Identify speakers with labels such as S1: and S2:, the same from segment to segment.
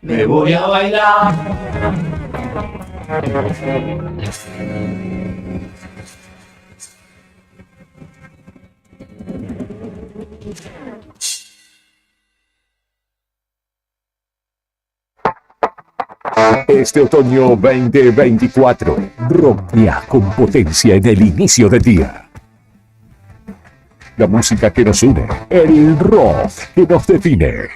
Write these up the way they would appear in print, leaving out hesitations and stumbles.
S1: Me voy a bailar.
S2: Este otoño 2024, rockea con potencia en el inicio del día. La música que nos une, el rock que nos define.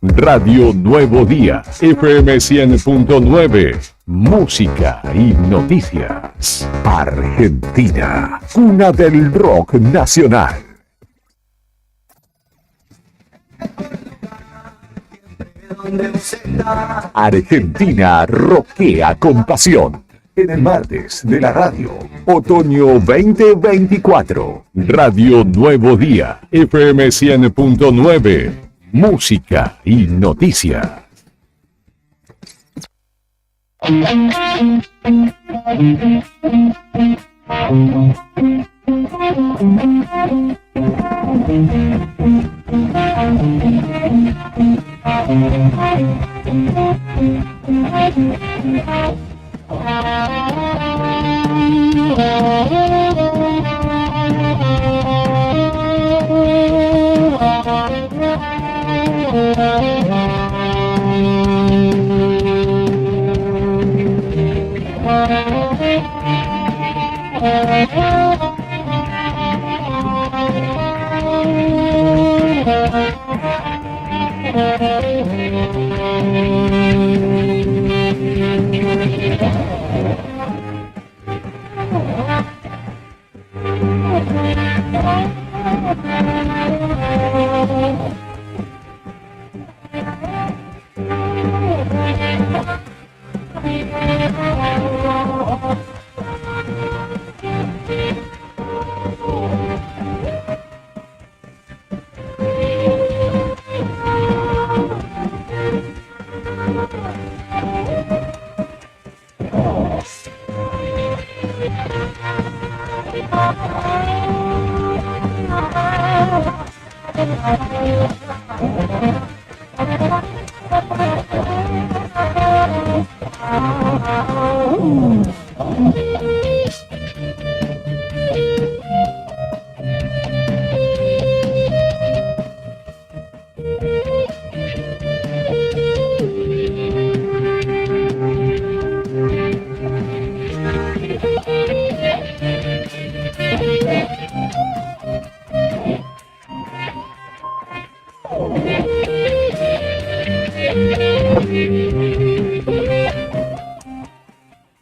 S2: Radio Nuevo Día, FM 100.9, música y noticias. Argentina, cuna del rock nacional. Argentina rockea con pasión. En el martes de la radio, otoño 2024, Radio Nuevo Día, FM 100.9, música y noticias.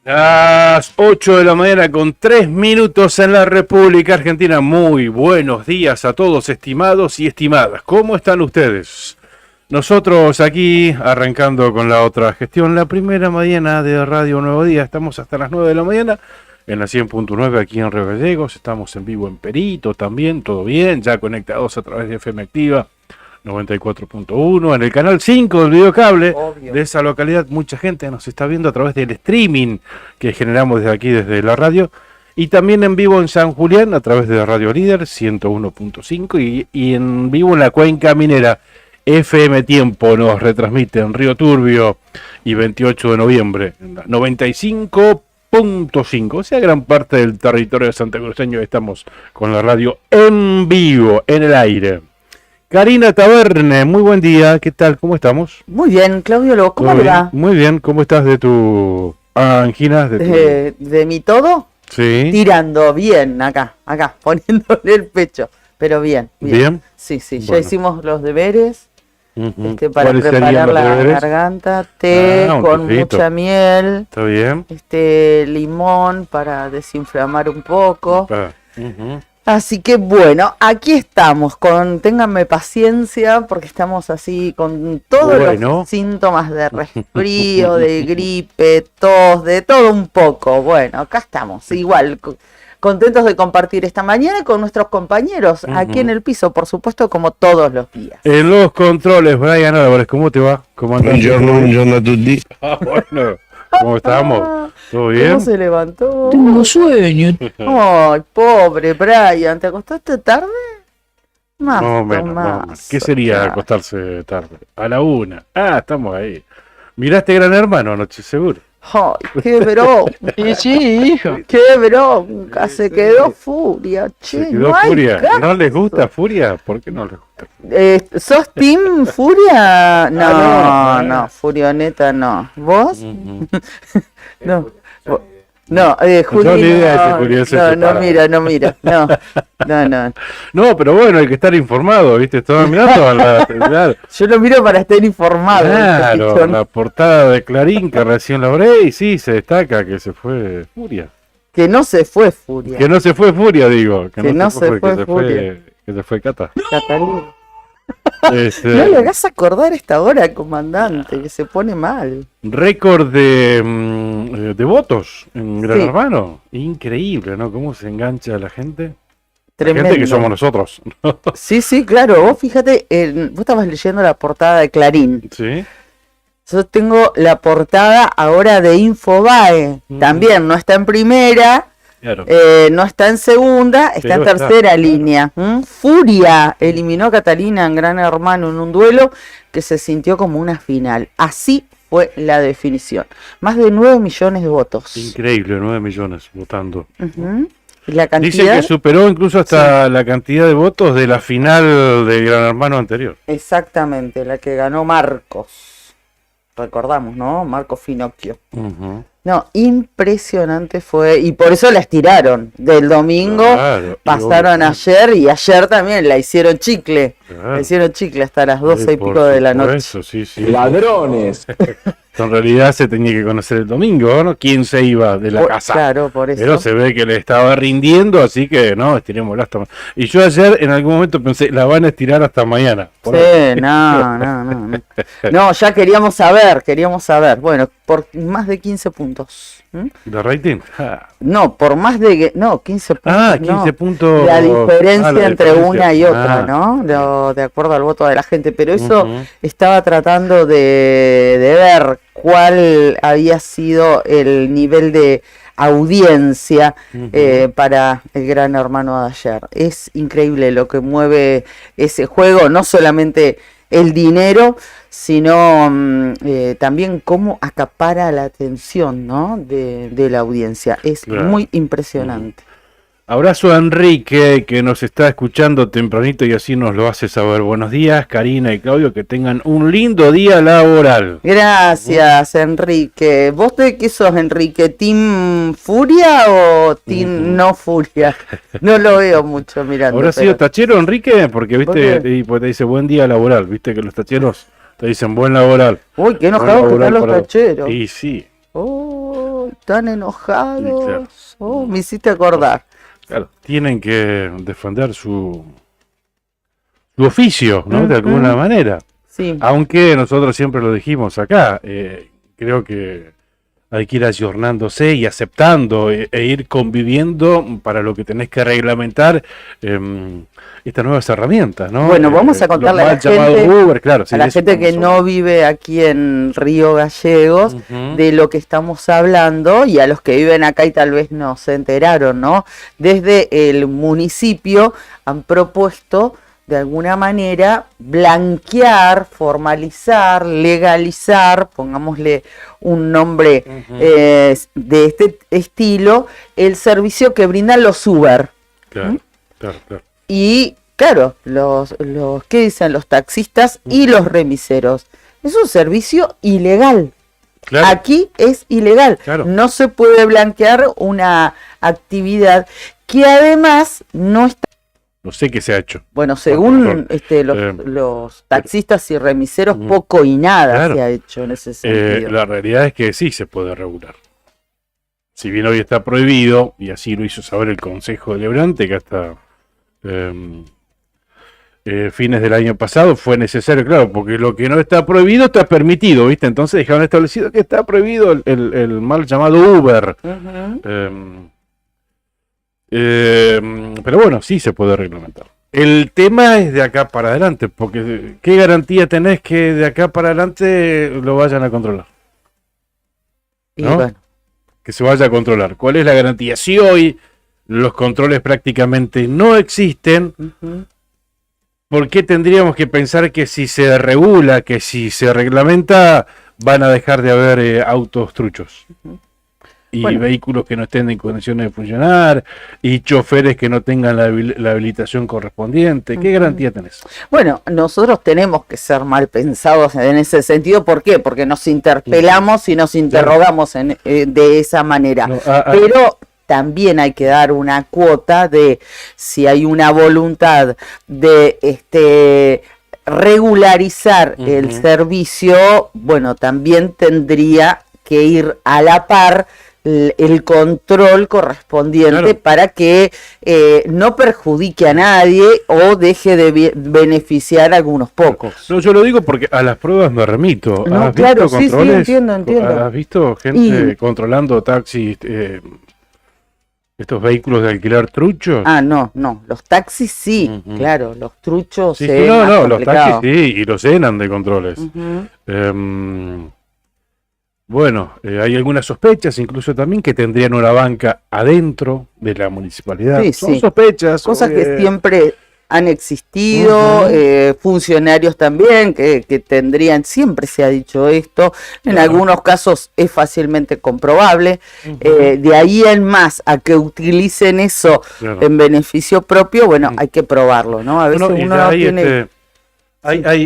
S3: Las 8 de la mañana con 3 minutos en la República Argentina. Muy buenos días a todos, estimados y estimadas. ¿Cómo están ustedes? Nosotros aquí arrancando con la otra gestión, la primera mañana de Radio Nuevo Día. Estamos hasta las 9 de la mañana en la 100.9 aquí en Río Gallegos. Estamos en vivo en Perito también, todo bien, ya conectados a través de FM Activa 94.1, en el canal 5 del videocable. Obvio. De esa localidad. Mucha gente nos está viendo a través del streaming que generamos desde aquí, desde la radio, y también en vivo en San Julián a través de Radio Líder 101.5 y en vivo en la Cuenca Minera. FM Tiempo nos retransmite en Río Turbio y 28 de noviembre 95.5, o sea, gran parte del territorio de Santa Cruceño estamos con la radio en vivo, en el aire. Karina Taverne, muy buen día, ¿qué tal? ¿Cómo estamos?
S4: Muy bien, Claudio, ¿cómo le va?
S3: Muy bien, ¿cómo estás de tu anginas?
S4: ¿De mi todo?
S3: Sí.
S4: Tirando, bien, acá, poniéndole el pecho, pero bien.
S3: ¿Bien?
S4: Sí, bueno. Ya hicimos los deberes para
S3: ¿Cuáles
S4: preparar la
S3: deberes?
S4: garganta, té con
S3: tecito.
S4: Mucha miel,
S3: ¿Está bien?
S4: Limón para desinflamar un poco.
S3: Uh-huh.
S4: Así que bueno, aquí estamos, ténganme paciencia porque estamos así con todos los síntomas de resfrío, de gripe, tos, de todo un poco. Bueno, acá estamos, igual, contentos de compartir esta mañana con nuestros compañeros aquí en el piso, por supuesto, como todos los días.
S3: En los controles, Brian Álvarez, ¿cómo te va? ¿Cómo andas?
S1: Buongiorno a tutti.
S3: Bueno, ¿cómo estamos? ¿Todo bien?
S4: ¿Cómo se levantó?
S1: Tengo sueño.
S4: Ay, pobre Brian, ¿te acostaste tarde? Más
S3: No,
S4: o
S3: menos. ¿Qué sería acostarse tarde? A la 1. Ah, estamos ahí. ¿Miraste Gran Hermano anoche, seguro?
S4: Ay, qué bronca.
S1: Sí, hijo.
S4: Qué bronca, se quedó Furia, che.
S3: ¿Se quedó
S4: no hay
S3: Furia?
S4: caso.
S3: ¿No les gusta Furia? ¿Por qué no les gusta?
S4: ¿Sos Team Furia?
S3: no.
S4: No, Furioneta no. ¿Vos? No. No, Juli,
S3: No, ni idea si Julián se separa.
S4: no mira. No.
S3: No, pero bueno, hay que estar informado, ¿viste? Estaba mirando claro,
S4: Yo lo miro para estar informado.
S3: claro, la portada de Clarín que recién logré y sí, se destaca que se fue Furia.
S4: Que no se fue Furia.
S3: Que no se fue Furia, digo.
S4: Que no se fue Furia.
S3: Que se fue Cata.
S4: Catalina.
S3: Este,
S4: No le hagas acordar esta hora, comandante, que se pone mal.
S3: récord de votos en Gran
S4: Sí.
S3: Hermano. Increíble, ¿no? Cómo se engancha la gente.
S4: Tremendo.
S3: La gente que somos nosotros.
S4: Sí, claro. Vos fíjate, vos estabas leyendo la portada de Clarín.
S3: Sí.
S4: Yo tengo la portada ahora de Infobae. También no está en primera,
S3: Claro.
S4: no está en segunda, está
S3: Pero
S4: en tercera línea. Furia eliminó a Catalina en Gran Hermano en un duelo que se sintió como una final. Así fue la definición. Más de 9 millones de votos.
S3: Increíble, 9 millones votando.
S4: Ujú. Y la
S3: Dice
S4: cantidad,
S3: que superó incluso hasta la cantidad de votos de la final de Gran Hermano anterior.
S4: exactamente, la que ganó Marcos. Recordamos, ¿no? Marcos Finocchio.
S3: Ujú.
S4: No, impresionante fue, y por eso la estiraron. Del domingo
S3: Claro,
S4: pasaron
S3: y
S4: ayer, y ayer también la hicieron chicle.
S3: claro.
S4: La hicieron chicle hasta las 12 y
S3: Por
S4: pico de la noche.
S3: supuesto, sí, sí.
S1: Ladrones.
S3: En realidad se tenía que conocer el domingo, ¿no? ¿Quién se iba de la casa?
S4: Claro, por eso.
S3: Pero se ve que le estaba rindiendo, así que no, estiremosla hasta mañana. Y yo ayer en algún momento pensé, la van a estirar hasta mañana. Por ahí.
S4: Sí, no. No, ya queríamos saber. Bueno, por más de 15 puntos. ¿Mm?
S3: ¿De rating? Ah.
S4: No, por más de... No, 15 puntos.
S3: Ah,
S4: no.
S3: 15 puntos.
S4: La diferencia
S3: la
S4: entre
S3: diferencia.
S4: una y otra,
S3: Ah.
S4: ¿no? De acuerdo al voto de la gente. Pero eso
S3: Ujú.
S4: estaba tratando de ver cuál había sido el nivel de audiencia para el Gran Hermano de ayer. Es increíble lo que mueve ese juego, no solamente el dinero, sino también cómo acapara la atención, ¿no? de la audiencia. Es
S3: Claro.
S4: muy impresionante.
S3: Abrazo a Enrique, que nos está escuchando tempranito y así nos lo hace saber. Buenos días, Karina y Claudio, que tengan un lindo día laboral.
S4: Gracias, Enrique. ¿Vos de qué sos, Enrique? ¿Team Furia o Team no Furia? No lo veo mucho mirando.
S3: ¿Habrá sido
S4: pero-
S3: tachero, Enrique? Porque,
S4: ¿Por
S3: viste,
S4: qué?
S3: y pues te dice buen día laboral, viste que los tacheros te dicen buen laboral.
S4: Uy, qué
S3: Buen
S4: enojados que
S3: laboral
S4: están los
S3: para-
S4: tacheros.
S3: Y sí,
S4: Oh, tan enojados.
S3: Sí, claro.
S4: Oh, me hiciste acordar.
S3: claro, tienen que defender su oficio, ¿no? De alguna
S4: Ujú.
S3: manera.
S4: Sí,
S3: Aunque nosotros siempre lo dijimos acá, creo que hay que ir ayornándose y aceptando e ir conviviendo para lo que tenés que reglamentar estas nuevas herramientas, ¿no?
S4: Bueno, vamos a contarle
S3: lo
S4: a la
S3: mal llamado
S4: gente-
S3: Uber, claro, sí,
S4: a la
S3: de eso
S4: gente que
S3: estamos
S4: no
S3: hablando.
S4: vive aquí en Río Gallegos,
S3: Ujú.
S4: de lo que estamos hablando, y a los que viven acá y tal vez no se enteraron, ¿no? Desde el municipio han propuesto de alguna manera blanquear, formalizar, legalizar, pongámosle un nombre de este estilo, el servicio que brindan los Uber.
S3: Claro, claro, claro.
S4: Y claro, ¿qué dicen los taxistas y los remiseros? Es un servicio ilegal.
S3: Claro.
S4: Aquí es ilegal.
S3: Claro.
S4: No se puede blanquear una actividad que además no está,
S3: No sé qué se ha hecho.
S4: bueno, según
S3: Perdón.
S4: los taxistas y remiseros, poco y nada
S3: Claro.
S4: se ha hecho en ese sentido.
S3: La realidad es que sí se puede regular. Si bien hoy está prohibido, y así lo hizo saber el Consejo Deliberante, que hasta fines del año pasado fue necesario, claro, porque lo que no está prohibido está permitido, ¿viste? Entonces dejaron establecido que está prohibido el mal llamado Uber.
S4: Ujú.
S3: Pero bueno, sí se puede reglamentar. El tema es de acá para adelante, porque ¿qué garantía tenés que de acá para adelante lo vayan a controlar?
S4: Y
S3: ¿No?
S4: bueno,
S3: Que se vaya a controlar. ¿Cuál es la garantía? Si hoy los controles prácticamente no existen,
S4: ujú.
S3: ¿por qué tendríamos que pensar que si se regula, que si se reglamenta, van a dejar de haber autos truchos? Y
S4: Bueno.
S3: vehículos que no estén en condiciones de funcionar, y choferes que no tengan la habilitación correspondiente. ¿Qué garantía tenés?
S4: Bueno, nosotros tenemos que ser mal pensados en ese sentido. ¿Por qué? Porque nos interpelamos y nos interrogamos de esa manera.
S3: No,
S4: Pero también hay que dar una cuota de si hay una voluntad de regularizar el servicio, bueno, también tendría que ir a la par el control correspondiente,
S3: Claro.
S4: para que no perjudique a nadie o deje de beneficiar a algunos pocos.
S3: No, yo lo digo porque a las pruebas me remito.
S4: No,
S3: ¿Has
S4: claro,
S3: visto
S4: sí, sí,
S3: controles?
S4: entiendo.
S3: ¿Has visto gente controlando taxis, estos vehículos de alquiler truchos?
S4: Ah, no, los taxis sí,
S3: Ujú.
S4: claro, los truchos
S3: Sí,
S4: es
S3: no,
S4: más
S3: los
S4: complicado.
S3: taxis sí, y los llenan de controles.
S4: Ujú.
S3: Bueno, hay algunas sospechas, incluso también, que tendrían una banca adentro de la municipalidad.
S4: Sí,
S3: Son
S4: sí.
S3: sospechas.
S4: Cosas que
S3: obvio.
S4: siempre han existido, funcionarios también que tendrían, siempre se ha dicho esto, en
S3: Claro.
S4: algunos casos es fácilmente comprobable, de ahí en más a que utilicen eso
S3: Claro.
S4: en beneficio propio, bueno, hay que probarlo, ¿no? A veces
S3: Bueno, y
S4: uno
S3: ya
S4: no
S3: hay,
S4: tiene...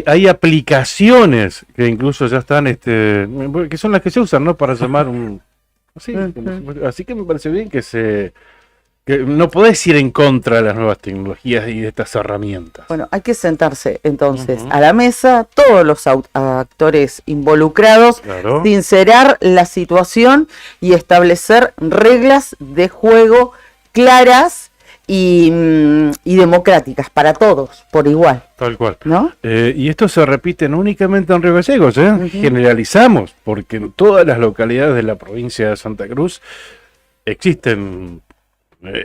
S3: hay aplicaciones que incluso ya están, que son las que se usan, ¿no? Para llamar un... Así, así que me parece bien que no podés ir en contra de las nuevas tecnologías y de estas herramientas.
S4: Bueno, hay que sentarse entonces a la mesa, todos los actores involucrados,
S3: Claro.
S4: sincerar la situación y establecer reglas de juego claras y democráticas para todos, por igual,
S3: Tal cual.
S4: ¿no?
S3: Y esto se repite no únicamente en Río Gallegos, generalizamos, porque en todas las localidades de la provincia de Santa Cruz existen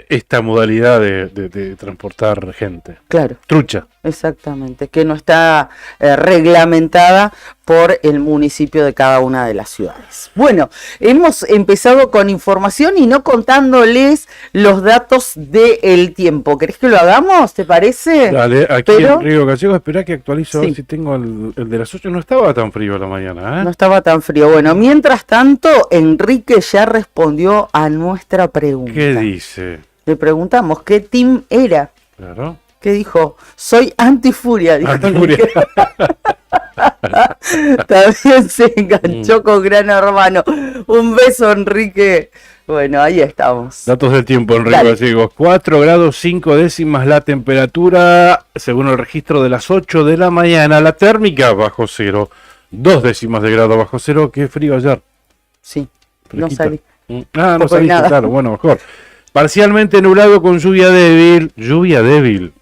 S3: esta modalidad de transportar gente.
S4: Claro,
S3: Trucha.
S4: exactamente, que no está reglamentada por el municipio de cada una de las ciudades. Bueno, hemos empezado con información y no contándoles los datos del tiempo. ¿Querés que lo hagamos? ¿Te parece?
S3: Dale, aquí
S4: Pero-
S3: en Río Gallegos, esperá que actualizo a ver
S4: Sí.
S3: si tengo el de las 8. No estaba tan frío a la mañana, ¿eh?
S4: No estaba tan frío. Bueno, mientras tanto, Enrique ya respondió a nuestra pregunta.
S3: ¿Qué dice?
S4: Le preguntamos qué team era.
S3: Claro.
S4: ¿Qué dijo? Soy antifuria, dijo
S3: Antifuria.
S4: Enrique. También se enganchó con Gran Hermano. Un beso, Enrique. Bueno, ahí estamos.
S3: Datos del tiempo en Río
S4: Dale.
S3: Gallegos. 4 grados 5 décimas la temperatura, según el registro de las 8 de la mañana. La térmica bajo cero. 2 décimas de grado bajo cero. Qué frío ayer.
S4: Sí, no
S3: Fresquita.
S4: salí.
S3: Ah, no
S4: Poco y
S3: saliste,
S4: nada.
S3: claro, bueno, mejor. Parcialmente nublado con lluvia débil. Lluvia débil.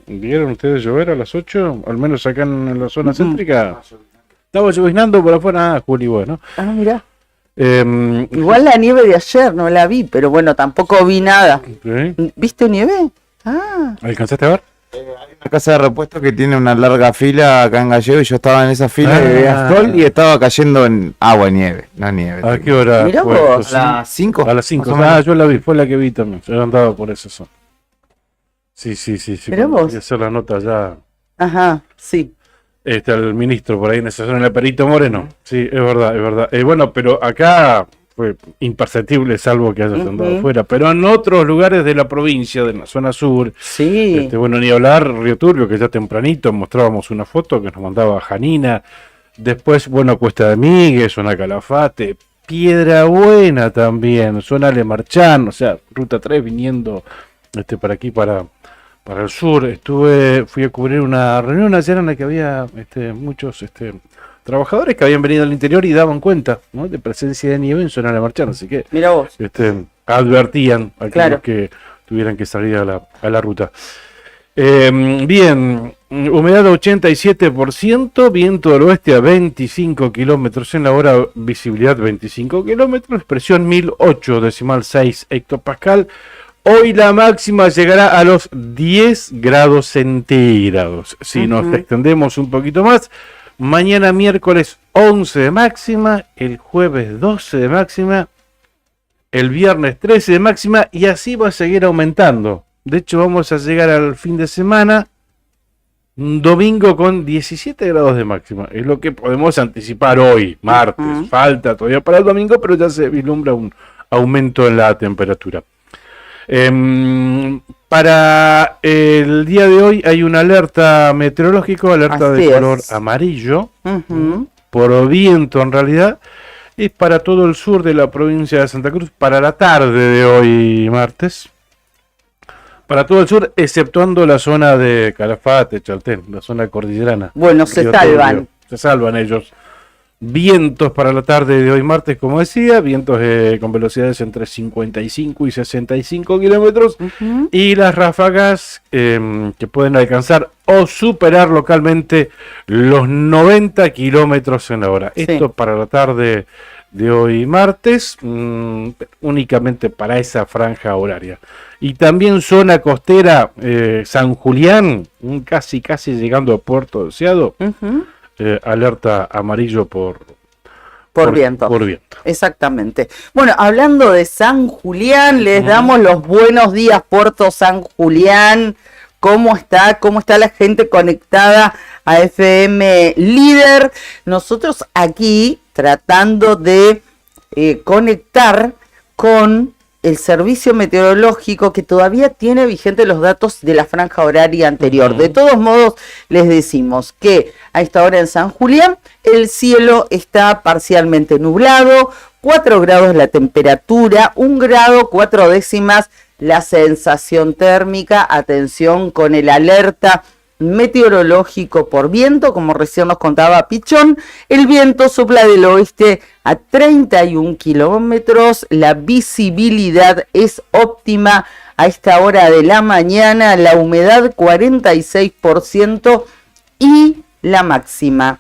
S3: ¿Vieron ustedes llover a las 8? Al menos acá en la zona céntrica. Estaba lloviznando por afuera. Ah, Juli, bueno.
S4: Ah, mira.
S3: Eh,
S4: Igual la nieve de ayer no la vi, pero bueno, tampoco vi nada.
S3: ok.
S4: ¿Viste nieve? Ah,
S3: ¿Alcanzaste a ver?
S5: Una casa de repuestos que tiene una larga fila acá en Gallego y yo estaba en esa fila y veía
S3: Ah.
S5: sol y estaba cayendo en agua, nieve, no nieve.
S3: ¿A qué hora?
S4: Mirá
S3: fue?
S4: vos.
S3: Sí.
S5: A las 5.
S3: A las 5. Ah, yo la vi, fue la que vi también. Yo andaba por eso. Sí.
S4: Mirá
S3: cuando
S4: vos.
S3: fui a hacer la nota ya.
S4: ajá, sí.
S3: El ministro por ahí en esa zona, el Perito Moreno. Sí, es verdad, es verdad. Bueno, pero acá fue imperceptible, salvo que hayas andado afuera. Pero en otros lugares de la provincia, de la zona sur,
S4: Sí.
S3: bueno, ni hablar, Río Turbio, que ya tempranito mostrábamos una foto que nos mandaba Janina. Después, bueno, Cuesta de Miguel, zona Calafate, Piedra Buena también, zona Le Marchán, o sea, Ruta 3 viniendo para aquí, para el sur. Fui a cubrir una reunión ayer en la que había muchos trabajadores que habían venido al interior y daban cuenta, ¿no?, de presencia de nieve en zona Le Marchán, así que
S4: Mira vos.
S3: advertían a aquellos
S4: Claro.
S3: que tuvieran que salir a la ruta. Bien, humedad 87%, viento del oeste a 25 kilómetros en la hora, visibilidad 25 kilómetros, presión 1008,6 hectopascal, Hoy la máxima llegará a los 10 grados centígrados. Si nos extendemos un poquito más, mañana miércoles 11 de máxima, el jueves 12 de máxima, el viernes 13 de máxima y así va a seguir aumentando. De hecho, vamos a llegar al fin de semana, un domingo con 17 grados de máxima. Es lo que podemos anticipar hoy, martes. Falta todavía para el domingo, pero ya se vislumbra un aumento en la temperatura. Para el día de hoy hay una alerta meteorológica, alerta
S4: Así
S3: de color
S4: es.
S3: amarillo, por viento en realidad, es para todo el sur de la provincia de Santa Cruz para la tarde de hoy martes. Para todo el sur, exceptuando la zona de Calafate, Chaltén, la zona cordillerana.
S4: Bueno, se
S3: Río
S4: salvan.
S3: Turbio. Se salvan ellos. Vientos para la tarde de hoy martes, como decía, vientos con velocidades entre 55 y 65 kilómetros y las ráfagas que pueden alcanzar o superar localmente los 90 kilómetros en la hora.
S4: Sí.
S3: Esto para la tarde de hoy martes, únicamente para esa franja horaria. Y también zona costera, San Julián, casi llegando a Puerto Deseado. Alerta amarillo por
S4: viento.
S3: Por viento.
S4: Exactamente. Bueno, hablando de San Julián, les damos los buenos días, Puerto San Julián. ¿Cómo está? ¿Cómo está la gente conectada a FM Líder? Nosotros aquí tratando de conectar con el servicio meteorológico que todavía tiene vigentes los datos de la franja horaria anterior. De todos modos, les decimos que a esta hora en San Julián el cielo está parcialmente nublado, 4 grados la temperatura, 1 grado 4 décimas la sensación térmica. Atención con el alerta meteorológico por viento, como recién nos contaba Pichón. El viento sopla del oeste a 31 kilómetros, la visibilidad es óptima a esta hora de la mañana, la humedad 46% y la máxima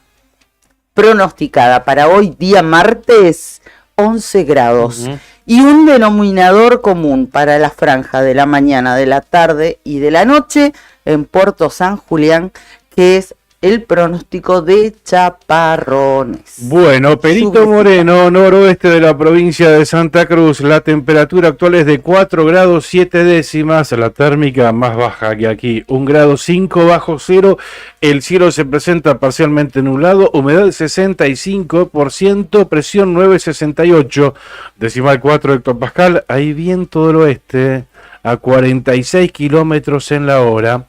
S4: pronosticada para hoy día martes 11 grados. Y un denominador común para la franja de la mañana, de la tarde y de la noche en Puerto San Julián, que es el pronóstico de chaparrones.
S3: Bueno, Perito Moreno, noroeste de la provincia de Santa Cruz, la temperatura actual es de 4 grados 7 décimas, la térmica más baja que aquí, 1 grado 5 bajo cero, el cielo se presenta parcialmente nublado, humedad 65%, presión 9,68, decimal 4 hectopascal, hay viento del oeste a 46 kilómetros en la hora.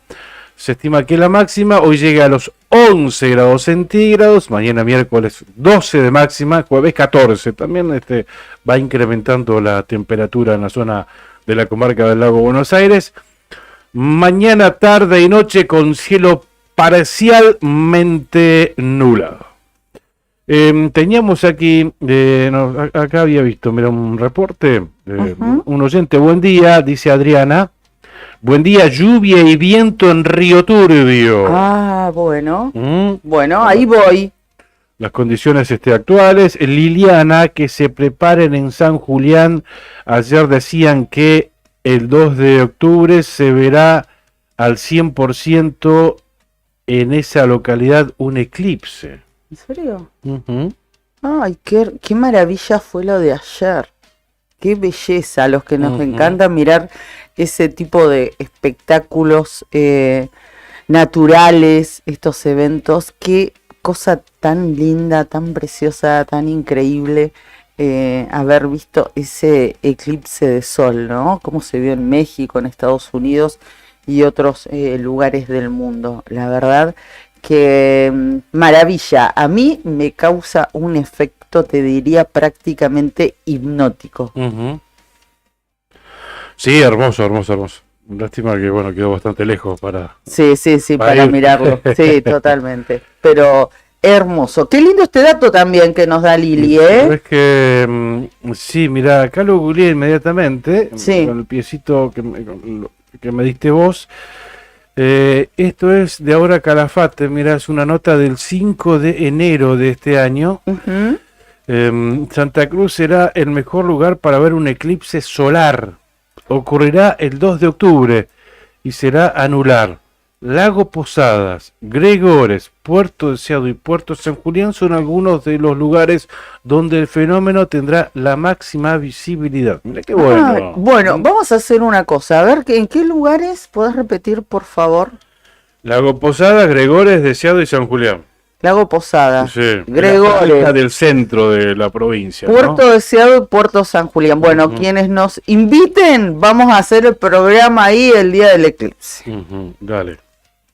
S3: Se estima que la máxima hoy llega a los 11 grados centígrados, mañana miércoles 12 de máxima, jueves 14. También va incrementando la temperatura en la zona de la comarca del Lago Buenos Aires. Mañana, tarde y noche con cielo parcialmente nublado. Teníamos aquí, acá había visto, mira, un reporte, un oyente, buen día, dice Adriana. Buen día, lluvia y viento en Río Turbio.
S4: Ah, bueno. Bueno, ahí voy.
S3: Las condiciones actuales. Liliana, que se preparen en San Julián. Ayer decían que el 2 de octubre se verá al 100% en esa localidad un eclipse.
S4: ¿En serio? Ay, qué maravilla fue lo de ayer. Qué belleza, a los que nos encanta mirar ese tipo de espectáculos naturales, estos eventos. Qué cosa tan linda, tan preciosa, tan increíble haber visto ese eclipse de sol, ¿no? Cómo se vio en México, en Estados Unidos y otros lugares del mundo. La verdad que maravilla. A mí me causa un efecto, te diría, prácticamente hipnótico.
S3: Sí, hermoso. Lástima que, bueno, quedó bastante lejos para...
S4: Sí, para mirarlo. Sí, totalmente. Pero hermoso. Qué lindo este dato también que nos da Lili, ¿eh?
S3: Es que, sí, mira, acá lo googleé inmediatamente,
S4: Sí.
S3: con el piecito que me diste vos. Esto es de ahora Calafate, mira, es una nota del 5 de enero de este año. Santa Cruz será el mejor lugar para ver un eclipse solar. ocurrirá el 2 de octubre y será anular. Lago Posadas, Gregores, Puerto Deseado y Puerto San Julián son algunos de los lugares donde el fenómeno tendrá la máxima visibilidad. Mira qué bueno.
S4: Bueno, vamos a hacer una cosa. A ver, ¿en qué lugares? ¿Podés repetir, por favor?
S3: Lago Posadas, Gregores, Deseado y San Julián.
S4: Lago Posada,
S3: Sí,
S4: Gregores,
S3: la del centro de la provincia.
S4: Puerto Deseado y Puerto San Julián. Bueno, quienes nos inviten, vamos a hacer el programa ahí el día del eclipse.
S3: Dale.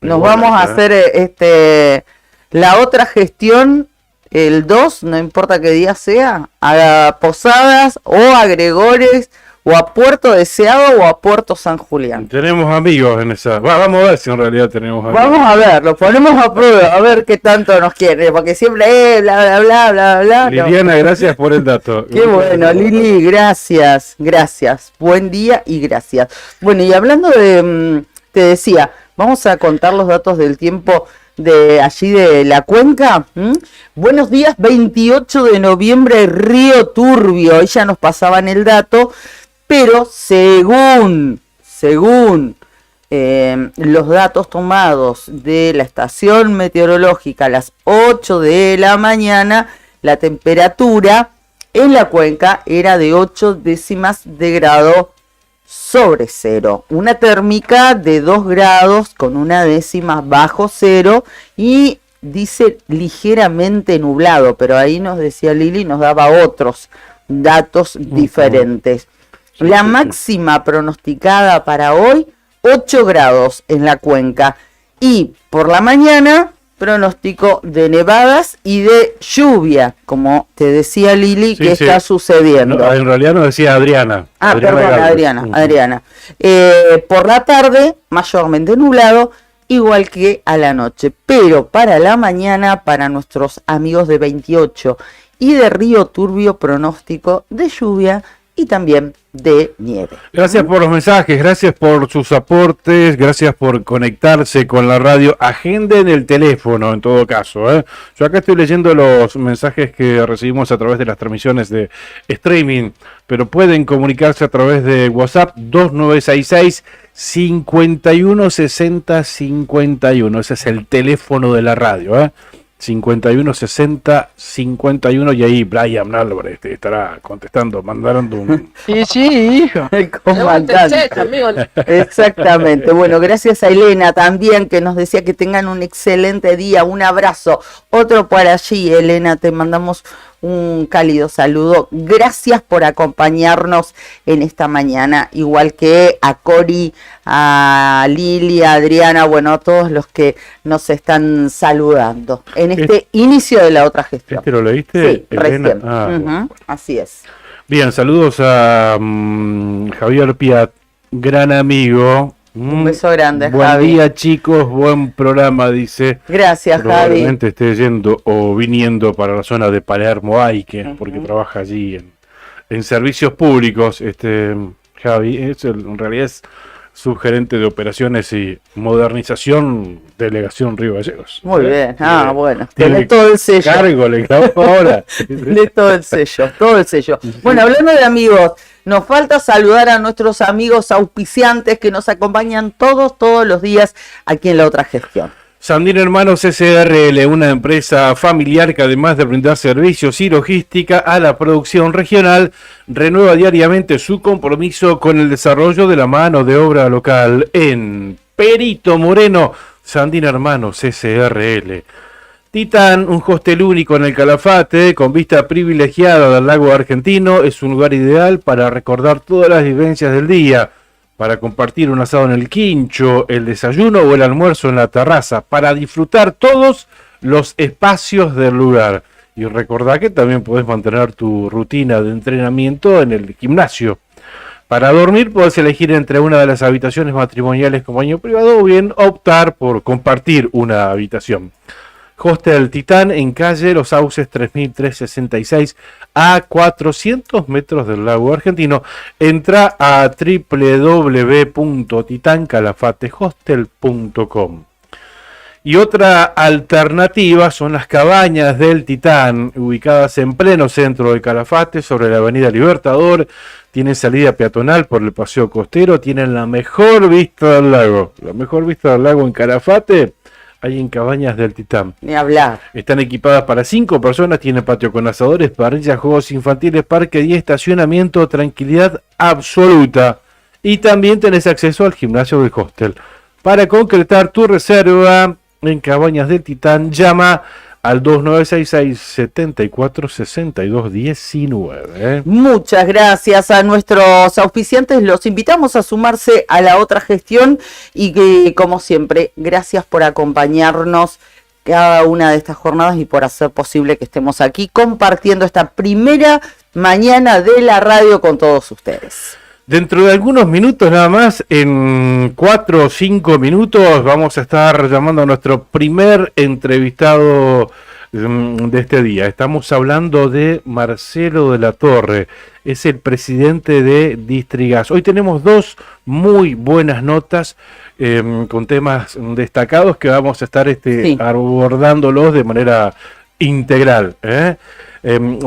S4: Nos
S3: Igual,
S4: vamos a hacer la otra gestión el 2, no importa qué día sea, a Posadas o a Gregores o a Puerto Deseado o a Puerto San Julián.
S3: Tenemos amigos en esa. Vamos a ver si en realidad tenemos amigos.
S4: Vamos a ver, lo ponemos a prueba, a ver qué tanto nos quiere, porque siempre bla bla bla bla bla.
S3: Liliana, gracias por el dato.
S4: Qué bueno, Lili, gracias, buen día y gracias. Bueno, y hablando de, te decía, vamos a contar los datos del tiempo de allí de la cuenca. Buenos días, 28 de noviembre, Río Turbio, ella nos pasaban el dato, pero según los datos tomados de la estación meteorológica a las 8 de la mañana, la temperatura en la cuenca era de 8 décimas de grado sobre cero. Una térmica de 2 grados con 1 décima bajo cero y dice ligeramente nublado, pero ahí nos decía Lili, nos daba otros datos diferentes. La máxima pronosticada para hoy, 8 grados en la cuenca. Y por la mañana, pronóstico de nevadas y de lluvia, como te decía Lili, que está sucediendo.
S3: No, en realidad nos decía Adriana.
S4: Adriana. Por la tarde, mayormente nublado, igual que a la noche. Pero para la mañana, para nuestros amigos de 28 y de Río Turbio, pronóstico de lluvia y también de nieve.
S3: Gracias por los mensajes, gracias por sus aportes, gracias por conectarse con la radio. Agenden el teléfono en todo caso. Yo acá estoy leyendo los mensajes que recibimos a través de las transmisiones de streaming, pero pueden comunicarse a través de WhatsApp 2966 5160 51. Ese es el teléfono de la radio, 5160-51 y ahí Brian Álvarez te estará contestando, mandando un...
S1: Sí, hijo.
S4: El comandante. Exactamente. Bueno, gracias a Elena también que nos decía que tengan un excelente día. Un abrazo. Otro por allí, Elena, te mandamos un cálido saludo. Gracias por acompañarnos en esta mañana, igual que a Cori, a Lili, a Adriana, bueno, a todos los que nos están saludando en este inicio de la otra gestión.
S3: ¿Este lo leíste?
S4: Sí, recién.
S3: Bueno.
S4: Así es.
S3: Bien, saludos a Javier Piat, gran amigo.
S4: Un beso grande,
S3: buen
S4: Javi.
S3: Buen día, chicos, buen programa, dice.
S4: Gracias,
S3: Probablemente esté yendo o viniendo para la zona de Palermo Aique, porque trabaja allí en servicios públicos. Javi, en realidad es subgerente de operaciones y modernización, delegación Río Gallegos.
S4: Muy bien, bueno,
S3: Tiene
S4: tenés todo el sello.
S3: Cargo, le clavo ahora.
S4: Tenés todo el sello. Bueno, hablando de amigos, nos falta saludar a nuestros amigos auspiciantes que nos acompañan todos los días aquí en la otra gestión.
S3: Sandino Hermanos SRL, una empresa familiar que además de brindar servicios y logística a la producción regional, renueva diariamente su compromiso con el desarrollo de la mano de obra local en Perito Moreno. Sandino Hermanos SRL. Titán, un hostel único en el Calafate, con vista privilegiada del lago argentino, es un lugar ideal para recordar todas las vivencias del día, para compartir un asado en el quincho, el desayuno o el almuerzo en la terraza, para disfrutar todos los espacios del lugar. Y recordá que también podés mantener tu rutina de entrenamiento en el gimnasio. Para dormir podés elegir entre una de las habitaciones matrimoniales con baño privado o bien optar por compartir una habitación. Hostel Titán en calle Los Sauces 3366 a 400 metros del lago argentino. Entra a www.titancalafatehostel.com. Y otra alternativa son las cabañas del Titán, ubicadas en pleno centro del Calafate, sobre la avenida Libertador. tienen salida peatonal por el paseo costero, tienen la mejor vista del lago. La mejor vista del lago en Calafate hay en Cabañas del Titán.
S4: Ni hablar.
S3: Están equipadas para 5 personas, tienen patio con asadores, parrillas, juegos infantiles, parque y estacionamiento, tranquilidad absoluta. Y también tenés acceso al gimnasio del hostel. Para concretar tu reserva en Cabañas del Titán, llama al 2966-746219.
S4: Muchas gracias a nuestros auspiciantes. Los invitamos a sumarse a la otra gestión y que, como siempre, gracias por acompañarnos cada una de estas jornadas y por hacer posible que estemos aquí compartiendo esta primera mañana de la radio con todos ustedes.
S3: Dentro de algunos minutos nada más, en 4 o 5 minutos, vamos a estar llamando a nuestro primer entrevistado de este día. Estamos hablando de Marcelo de la Torre, es el presidente de Distrigas. Hoy tenemos 2 muy buenas notas con temas destacados que vamos a estar abordándolos de manera integral.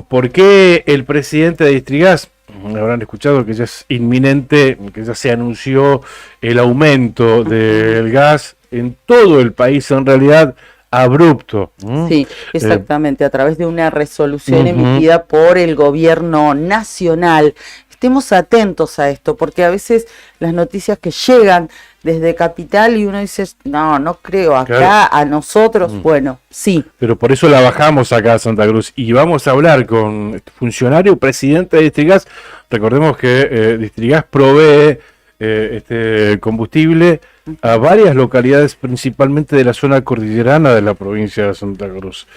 S3: ¿Por qué el presidente de Distrigas? Habrán escuchado que ya es inminente, que ya se anunció el aumento del gas en todo el país, en realidad abrupto.
S4: Sí, exactamente, a través de una resolución emitida por el gobierno nacional. Estemos atentos a esto, porque a veces las noticias que llegan desde Capital y uno dice, no creo, acá claro. A nosotros, bueno, sí.
S3: Pero por eso la bajamos acá a Santa Cruz y vamos a hablar con este funcionario, presidente de Distrigas. Recordemos que Distrigas provee este combustible a varias localidades, principalmente de la zona cordillerana de la provincia de Santa Cruz.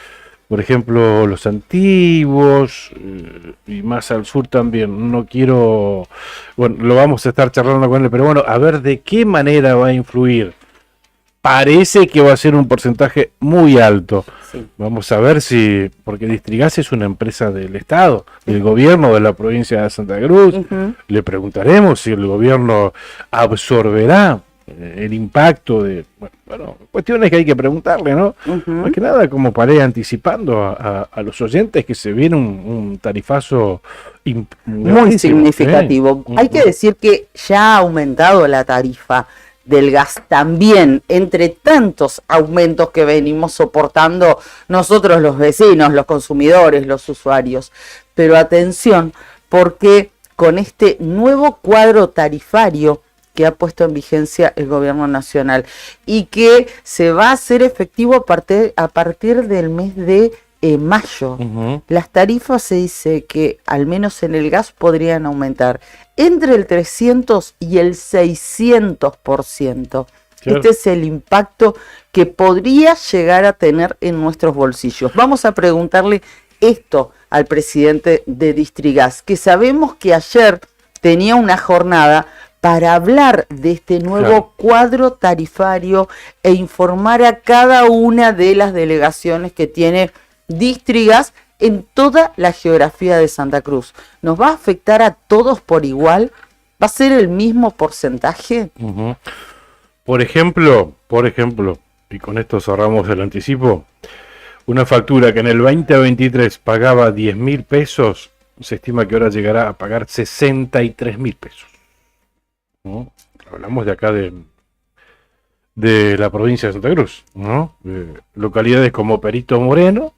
S3: Por ejemplo, Los Antiguos y más al sur también. No quiero... Bueno, lo vamos a estar charlando con él, pero bueno, a ver de qué manera va a influir. Parece que va a ser un porcentaje muy alto. Sí. Vamos a ver si... Porque Distrigas es una empresa del Estado, del gobierno de la provincia de Santa Cruz. Le preguntaremos si el gobierno absorberá el impacto de... Bueno, cuestiones que hay que preguntarle, ¿no? Más que nada como para ir anticipando a los oyentes que se viene un tarifazo
S4: muy significativo. Hay que decir que ya ha aumentado la tarifa del gas también, entre tantos aumentos que venimos soportando nosotros los vecinos, los consumidores, los usuarios. Pero atención, porque con este nuevo cuadro tarifario que ha puesto en vigencia el gobierno nacional y que se va a hacer efectivo a partir del mes de mayo. Las tarifas se dice que al menos en el gas podrían aumentar entre el 300 y el 600%. Claro. Este es el impacto que podría llegar a tener en nuestros bolsillos. Vamos a preguntarle esto al presidente de Distrigas, que sabemos que ayer tenía una jornada para hablar de este nuevo cuadro tarifario e informar a cada una de las delegaciones que tiene Distrigas en toda la geografía de Santa Cruz. ¿Nos va a afectar a todos por igual? ¿Va a ser el mismo porcentaje?
S3: Por ejemplo, y con esto cerramos el anticipo, una factura que en el 2023 pagaba 10.000 pesos, se estima que ahora llegará a pagar 63.000 pesos. ¿No? Hablamos de acá de la provincia de Santa Cruz, ¿no? Localidades como Perito Moreno,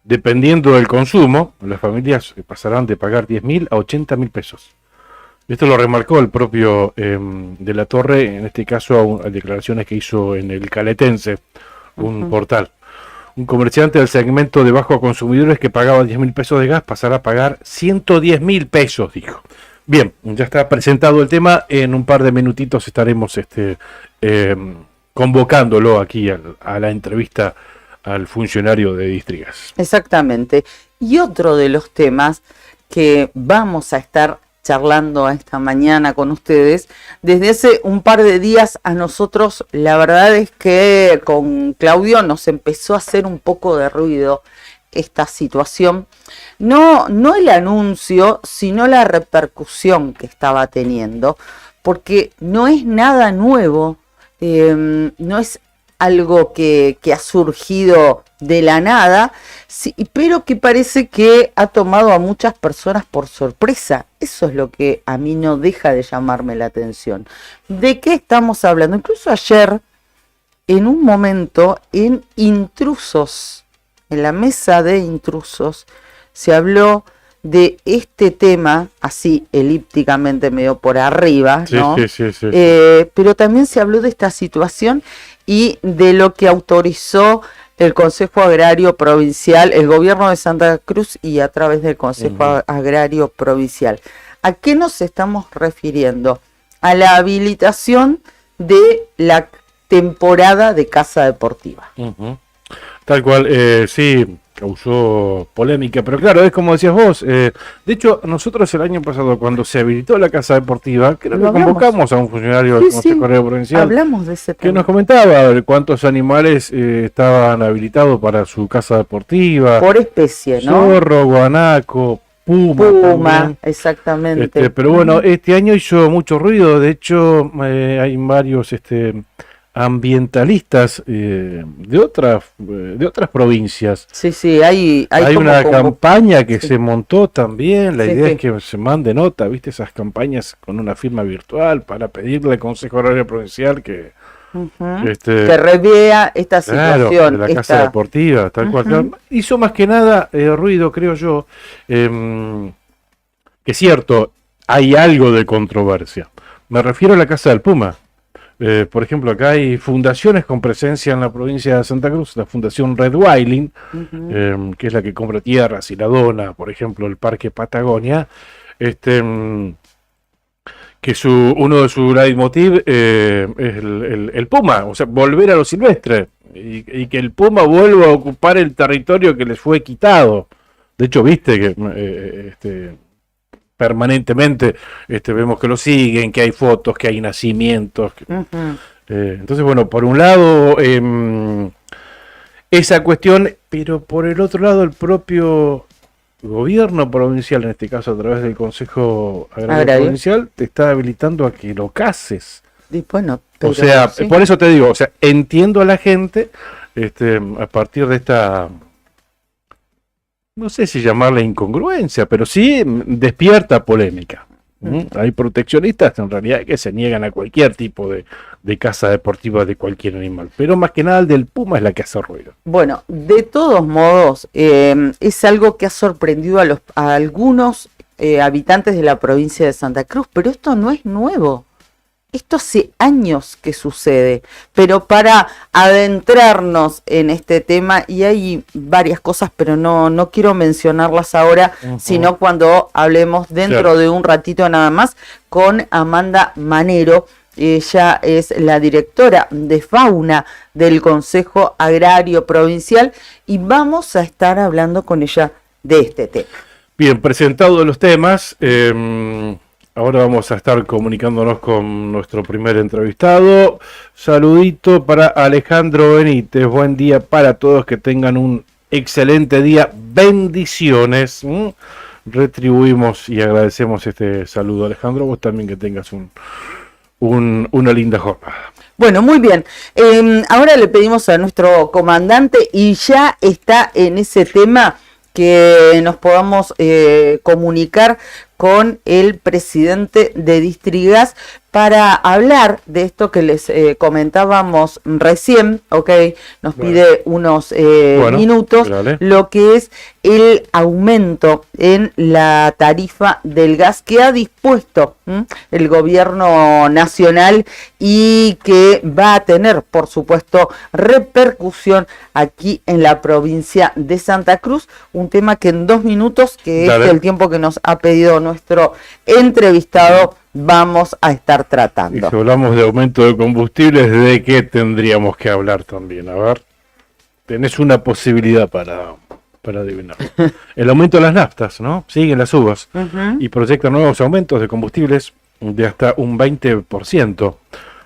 S3: dependiendo del consumo, las familias pasarán de pagar 10.000 a 80.000 pesos. Esto lo remarcó el propio de la Torre, en este caso a declaraciones que hizo en el Caletense, un portal. Un comerciante del segmento de bajo consumidores que pagaba 10.000 pesos de gas pasará a pagar 110.000 pesos, dijo. Bien, ya está presentado el tema, en un par de minutitos estaremos convocándolo aquí a la entrevista al funcionario de Distrigas.
S4: Exactamente. Y otro de los temas que vamos a estar charlando esta mañana con ustedes, desde hace un par de días a nosotros, la verdad es que con Claudio nos empezó a hacer un poco de ruido esta situación. No el anuncio, sino la repercusión que estaba teniendo, porque no es nada nuevo, no es algo que ha surgido de la nada, sí, pero que parece que ha tomado a muchas personas por sorpresa. Eso es lo que a mí no deja de llamarme la atención. ¿De qué estamos hablando? Incluso ayer, en un momento, en Intrusos, en la mesa de Intrusos, se habló de este tema, así elípticamente medio por arriba, ¿no?
S3: Sí.
S4: Pero también se habló de esta situación y de lo que autorizó el Consejo Agrario Provincial, el gobierno de Santa Cruz y a través del Consejo Agrario Provincial. ¿A qué nos estamos refiriendo? A la habilitación de la temporada de caza deportiva.
S3: Tal cual, sí, causó polémica, pero claro, es como decías vos, de hecho nosotros el año pasado cuando se habilitó la casa deportiva, creo que convocamos a un funcionario del Consejo Agrario Provincial,
S4: hablamos de ese tema,
S3: que nos comentaba cuántos animales estaban habilitados para su casa deportiva,
S4: por especie, ¿no?
S3: Zorro, guanaco, puma,
S4: exactamente.
S3: Pero bueno, este año hizo mucho ruido, de hecho hay varios ambientalistas de otras provincias.
S4: Sí, hay
S3: una campaña que se montó también, la idea es que se mande nota, viste, esas campañas con una firma virtual para pedirle al Consejo Agrario Provincial que
S4: que revea esta situación.
S3: De la casa deportiva, tal cual. Claro, hizo más que nada ruido, creo yo, que es cierto, hay algo de controversia. Me refiero a la Casa del Puma. Por ejemplo, acá hay fundaciones con presencia en la provincia de Santa Cruz, la Fundación Red Wailing, que es la que compra tierras y la dona, por ejemplo, el Parque Patagonia, que uno de sus leitmotiv es el puma, o sea, volver a lo silvestre, y que el puma vuelva a ocupar el territorio que les fue quitado. De hecho, viste que permanentemente vemos que lo siguen, que hay fotos, que hay nacimientos. Entonces, bueno, por un lado esa cuestión, pero por el otro lado el propio gobierno provincial, en este caso a través del Consejo Agrario Provincial, te está habilitando a que lo cases.
S4: Bueno,
S3: o sea, por eso te digo, o sea, entiendo a la gente a partir de esta, no sé si llamarla incongruencia, pero sí despierta polémica. Hay proteccionistas en realidad que se niegan a cualquier tipo de caza deportiva de cualquier animal, pero más que nada el del puma es la que hace ruido.
S4: Bueno, de todos modos, es algo que ha sorprendido a algunos habitantes de la provincia de Santa Cruz, pero esto no es nuevo. Esto hace años que sucede, pero para adentrarnos en este tema, y hay varias cosas, pero no quiero mencionarlas ahora, sino cuando hablemos dentro de un ratito nada más, con Amanda Manero. Ella es la directora de fauna del Consejo Agrario Provincial y vamos a estar hablando con ella de este tema.
S3: Bien, presentados los temas, ahora vamos a estar comunicándonos con nuestro primer entrevistado. Saludito para Alejandro Benítez. Buen día para todos, que tengan un excelente día. Bendiciones. Retribuimos y agradecemos este saludo, Alejandro. Vos también que tengas una linda jornada.
S4: Bueno, muy bien. Ahora le pedimos a nuestro comandante, y ya está en ese tema, que nos podamos comunicar con el presidente de Distrigas para hablar de esto que les comentábamos recién, ¿ok? Nos pide unos minutos, lo que es el aumento en la tarifa del gas que ha dispuesto el gobierno nacional y que va a tener, por supuesto, repercusión aquí en la provincia de Santa Cruz. Un tema que en 2 minutos, que es el tiempo que nos ha pedido nuestro entrevistado, vamos a estar tratando.
S3: Y si hablamos de aumento de combustibles, ¿de qué tendríamos que hablar también? A ver, tenés una posibilidad para adivinar. El aumento de las naftas, ¿no? Siguen las subas y proyectan nuevos aumentos de combustibles de hasta un 20%.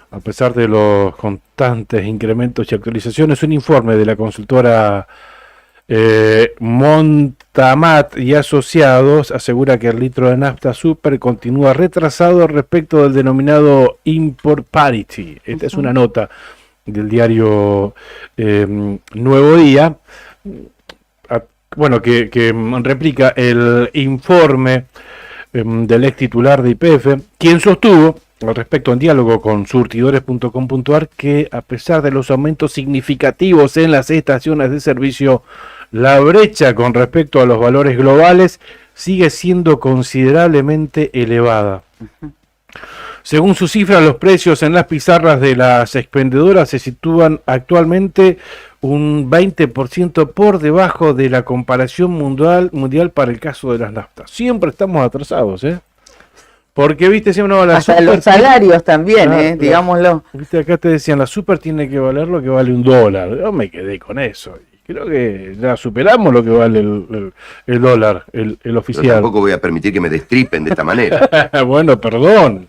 S3: A pesar de los constantes incrementos y actualizaciones, un informe de la consultora Montamat y Asociados asegura que el litro de nafta super continúa retrasado respecto del denominado import parity. Esta es una nota del diario Nuevo Día, bueno, que replica el informe del ex titular de YPF, quien sostuvo, al respecto en diálogo con surtidores.com.ar, que a pesar de los aumentos significativos en las estaciones de servicio, la brecha con respecto a los valores globales sigue siendo considerablemente elevada. Según sus cifras, los precios en las pizarras de las expendedoras se sitúan actualmente un 20% por debajo de la comparación mundial para el caso de las naftas. Siempre estamos atrasados, ¿eh? Porque, viste, siempre no, la
S4: hasta
S3: super
S4: los salarios también,
S3: claro,
S4: digámoslo.
S3: Viste, acá te decían, la super tiene que valer lo que vale $1. Yo me quedé con eso. Creo que ya superamos lo que vale el dólar, el oficial.
S6: Pero tampoco voy a permitir que me destripen de esta manera.
S3: Bueno, perdón.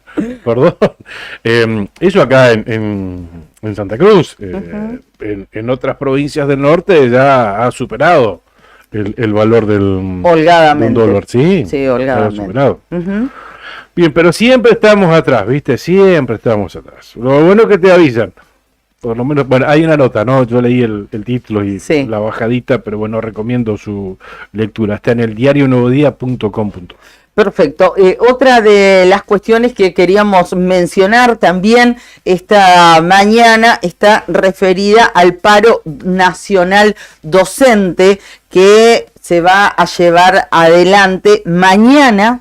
S3: Eso acá en Santa Cruz. En otras provincias del norte ya ha superado el valor de un dólar. Sí,
S4: holgadamente.
S3: Ha superado. Bien, pero siempre estamos atrás, ¿viste? Siempre estamos atrás. Lo bueno es que te avisan. Por lo menos, bueno, hay una nota, ¿no? Yo leí el título y la bajadita, pero bueno, recomiendo su lectura. Está en el diarionuevodía.com.ar.
S4: Perfecto. Otra de las cuestiones que queríamos mencionar también esta mañana está referida al paro nacional docente que se va a llevar adelante mañana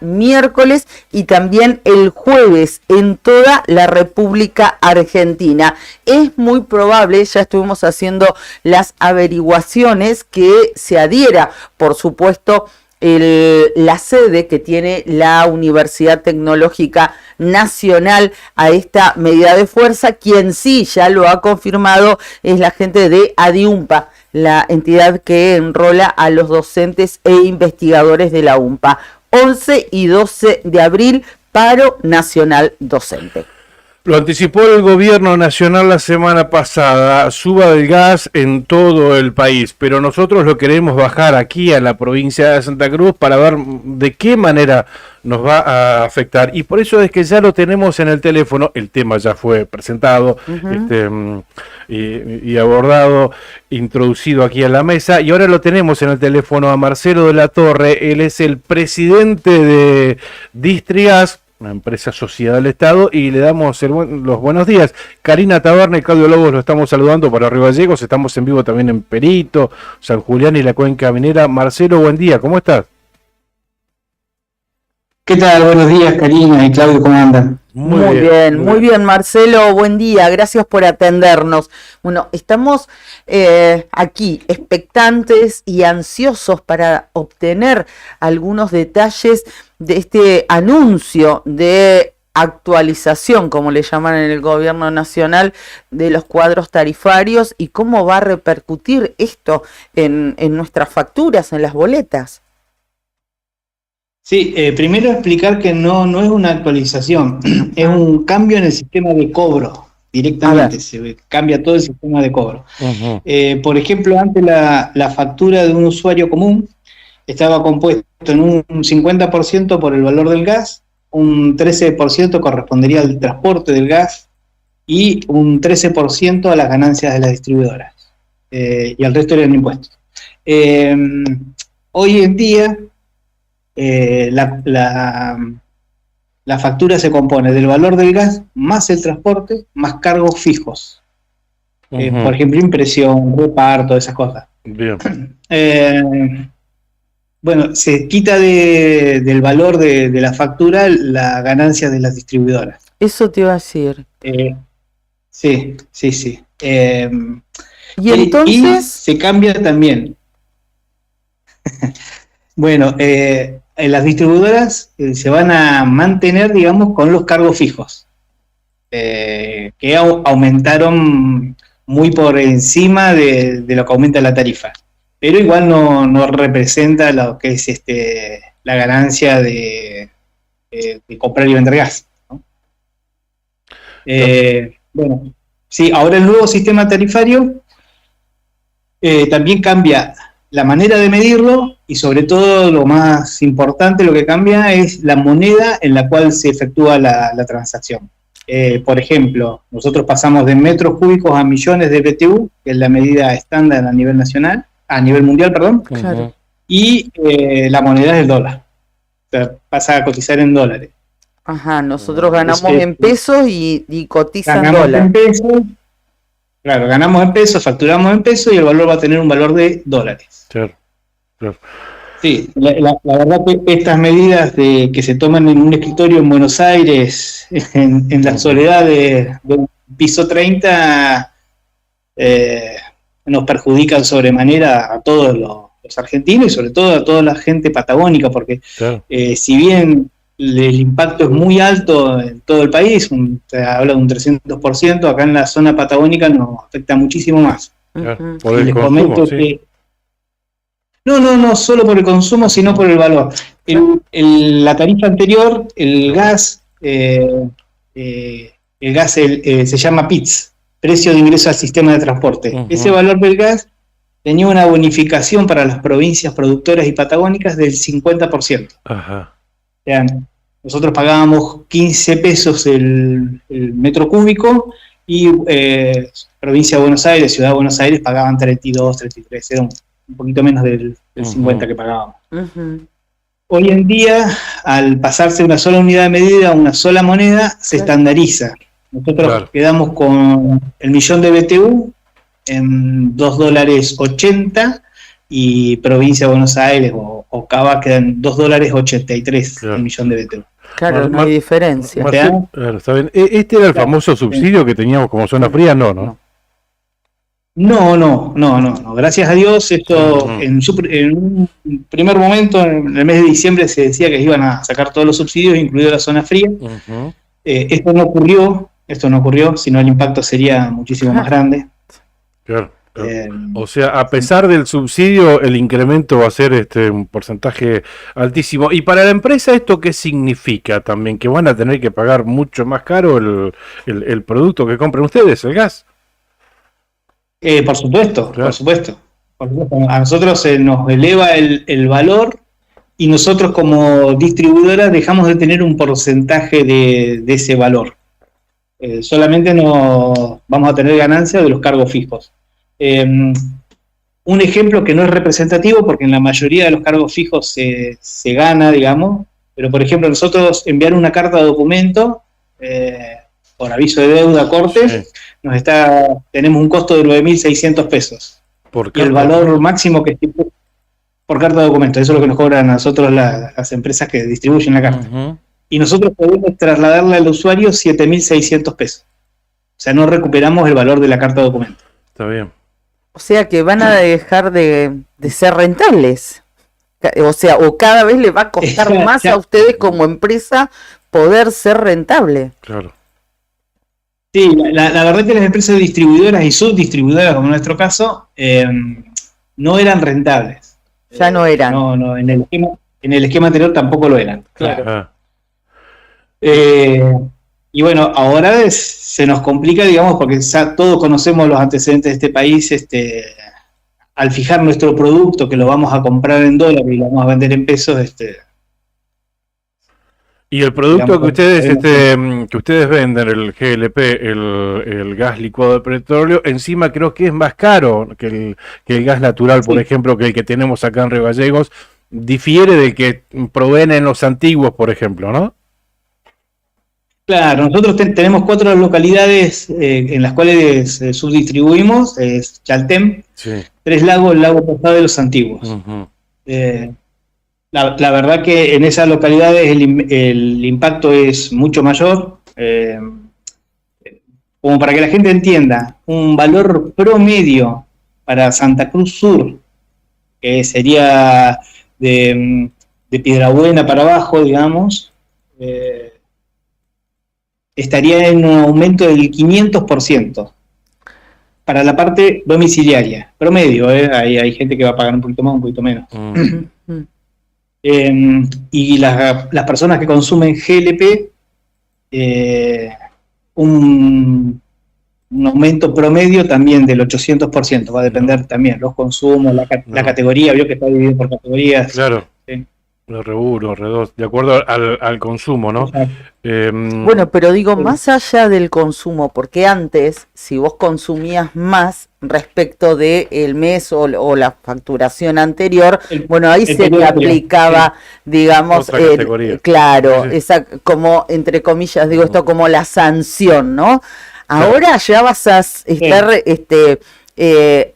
S4: miércoles y también el jueves en toda la República Argentina. Es muy probable, ya estuvimos haciendo las averiguaciones, que se adhiera, por supuesto, la sede que tiene la Universidad Tecnológica Nacional a esta medida de fuerza. Quien sí ya lo ha confirmado es la gente de ADIUMPA, la entidad que enrola a los docentes e investigadores de la UMPA. 11 y 12 de abril, paro nacional docente.
S3: Lo anticipó el gobierno nacional la semana pasada, suba del gas en todo el país, pero nosotros lo queremos bajar aquí a la provincia de Santa Cruz para ver de qué manera nos va a afectar. Y por eso es que ya lo tenemos en el teléfono, el tema ya fue presentado y abordado, introducido aquí en la mesa, y ahora lo tenemos en el teléfono a Marcelo de la Torre. Él es el presidente de Distrigas, una empresa sociedad del Estado, y le damos los buenos días. Karina Taberna y Claudio Lobos lo estamos saludando para Río Gallegos. Estamos en vivo también en Perito, San Julián y la Cuenca Minera. Marcelo, buen día, ¿cómo estás?
S7: ¿Qué tal? Buenos días, Karina y Claudio, ¿cómo andan?
S4: Muy bien, Marcelo, buen día, gracias por atendernos. Bueno, estamos aquí expectantes y ansiosos para obtener algunos detalles de este anuncio de actualización, como le llaman en el gobierno nacional, de los cuadros tarifarios y cómo va a repercutir esto en nuestras facturas, en las boletas.
S7: Sí, primero explicar que no es una actualización, es un cambio en el sistema de cobro, directamente, se cambia todo el sistema de cobro. Por ejemplo, antes la factura de un usuario común estaba compuesto en un 50% por el valor del gas, un 13% correspondería al transporte del gas y un 13% a las ganancias de las distribuidoras, y al resto eran impuestos. Hoy en día la factura se compone del valor del gas más el transporte más cargos fijos. Por ejemplo, impresión, reparto, esas cosas.
S3: Bien.
S7: Bueno, se quita del valor de la factura la ganancia de las distribuidoras.
S4: Eso te iba a decir.
S7: Sí.
S4: Y entonces
S7: y se cambia también. Bueno, las distribuidoras se van a mantener, digamos, con los cargos fijos, que aumentaron muy por encima de lo que aumenta la tarifa, pero igual no representa lo que es la ganancia de comprar y vender gas, ¿no? Bueno, sí, ahora el nuevo sistema tarifario también cambia la manera de medirlo, y sobre todo lo más importante, lo que cambia es la moneda en la cual se efectúa la transacción. Por ejemplo, nosotros pasamos de metros cúbicos a millones de BTU, que es la medida estándar a nivel nacional, a nivel mundial, perdón,
S4: Claro.
S7: y la moneda es el dólar. O sea, pasa a cotizar en dólares.
S4: Ajá, nosotros ganamos
S7: Este,
S4: en pesos y cotizan
S7: Ganamos
S4: dólar.
S7: en pesos, claro, ganamos en pesos, facturamos en pesos y el valor va a tener un valor de dólares.
S3: Claro, claro.
S7: Sí, la verdad que estas medidas que se toman en un escritorio en Buenos Aires, en la soledad de piso 30, nos perjudican sobremanera a todos los argentinos y sobre todo a toda la gente patagónica, porque
S3: Claro.
S7: si bien el impacto es muy alto en todo el país, se habla de un 300%, acá en la zona patagónica nos afecta muchísimo más.
S3: Claro.
S4: Ujú.
S3: Por
S7: Y
S3: el
S7: les
S3: consumo,
S7: comento
S3: sí.
S7: que no solo por el consumo, sino por el valor. La tarifa anterior, el gas se llama PITS, precio de ingreso al sistema de transporte.
S3: Ujú.
S7: Ese valor del gas tenía una bonificación para las provincias productoras y patagónicas del 50%.
S3: Ajá.
S7: O sea, nosotros pagábamos 15 pesos el metro cúbico y provincia de Buenos Aires, Ciudad de Buenos Aires pagaban 32, 33, era un poquito menos del
S3: Ujú.
S7: 50 que pagábamos.
S4: Ujú.
S7: Hoy en día, al pasarse una sola unidad de medida a una sola moneda, se
S4: Claro.
S7: estandariza. Nosotros
S3: Claro.
S7: quedamos con el millón de BTU en $2.80 y provincia de Buenos Aires o Cava quedan $2.83
S3: Claro.
S7: el millón de BTU.
S4: Claro, no hay diferencia.
S3: Marcelo, claro, está bien. ¿Este era el
S7: Claro.
S3: famoso subsidio que teníamos como zona fría? No, ¿no?
S7: No. Gracias a Dios, esto
S3: Ujú.
S7: en un primer momento, en el mes de diciembre, se decía que iban a sacar todos los subsidios, incluido la zona fría.
S3: Ujú.
S7: Esto no ocurrió, si no el impacto sería muchísimo más grande.
S3: Claro, claro.
S7: Eh,
S3: O sea, a pesar del subsidio, el incremento va a ser un porcentaje altísimo. ¿Y para la empresa esto qué significa también? ¿Que van a tener que pagar mucho más caro el producto que compren ustedes, el gas?
S7: por supuesto,
S3: Claro.
S7: por supuesto. A nosotros se nos eleva el valor y nosotros como distribuidora dejamos de tener un porcentaje de ese valor. Solamente no vamos a tener ganancia de los cargos fijos. Un ejemplo que no es representativo, porque en la mayoría de los cargos fijos se gana, digamos, pero por ejemplo nosotros enviar una carta de documento por aviso de deuda a Cortes,
S3: Sí.
S7: tenemos un costo de 9.600 pesos.
S3: ¿Por
S7: Y el valor máximo que por carta de documento, eso es lo que nos cobran a nosotros las empresas que distribuyen la carta.
S3: Ujú.
S7: Y nosotros podemos trasladarle al usuario 7.600 pesos. O sea, no recuperamos el valor de la carta de documento.
S3: Está bien.
S4: O sea que van a dejar de ser rentables. O sea, o cada vez les va a costar
S7: Ya,
S4: más
S7: ya.
S4: a ustedes como empresa poder ser rentable.
S3: Claro.
S7: Sí, la verdad que las empresas distribuidoras y subdistribuidoras, como en nuestro caso, no eran rentables.
S4: Ya no eran.
S7: No, en el esquema anterior tampoco lo eran. Claro.
S3: Ajá.
S7: Y bueno, ahora se nos complica, digamos, porque todos conocemos los antecedentes de este país, al fijar nuestro producto, que lo vamos a comprar en dólares y lo vamos a vender en pesos,
S3: Y el producto
S7: digamos,
S3: que ustedes venden, el GLP, el gas licuado de petróleo, encima creo que es más caro que el gas natural, por
S7: Sí.
S3: ejemplo, que el que tenemos acá en Río Gallegos, difiere del que proveen en los antiguos, por ejemplo, ¿no?
S7: Claro, nosotros tenemos 4 localidades en las cuales subdistribuimos, es Chaltén,
S3: Sí.
S7: Tres Lagos, el Lago Posada de los Antiguos.
S3: Ujú.
S7: La verdad que en esas localidades el impacto es mucho mayor. Como para que la gente entienda, un valor promedio para Santa Cruz Sur, que sería de Piedrabuena para abajo, digamos, estaría en un aumento del 500% para la parte domiciliaria, promedio, hay gente que va a pagar un poquito más, un poquito menos.
S3: Mm.
S4: Mm.
S7: Y las personas que consumen GLP, un aumento promedio también del 800%, va a depender también los consumos, la categoría, vio que está dividido por categorías.
S3: Claro.
S7: Sí.
S3: R1, R2, de acuerdo al consumo, ¿no?
S4: Bueno, pero digo, más allá del consumo, porque antes, si vos consumías más respecto del mes o la facturación anterior, bueno, ahí se te
S7: periodo
S4: aplicaba, digamos,
S3: Otra categoría.
S4: claro,
S3: Sí, sí.
S4: esa como, entre comillas, digo esto como la sanción, ¿no? Ahora ya vas a estar,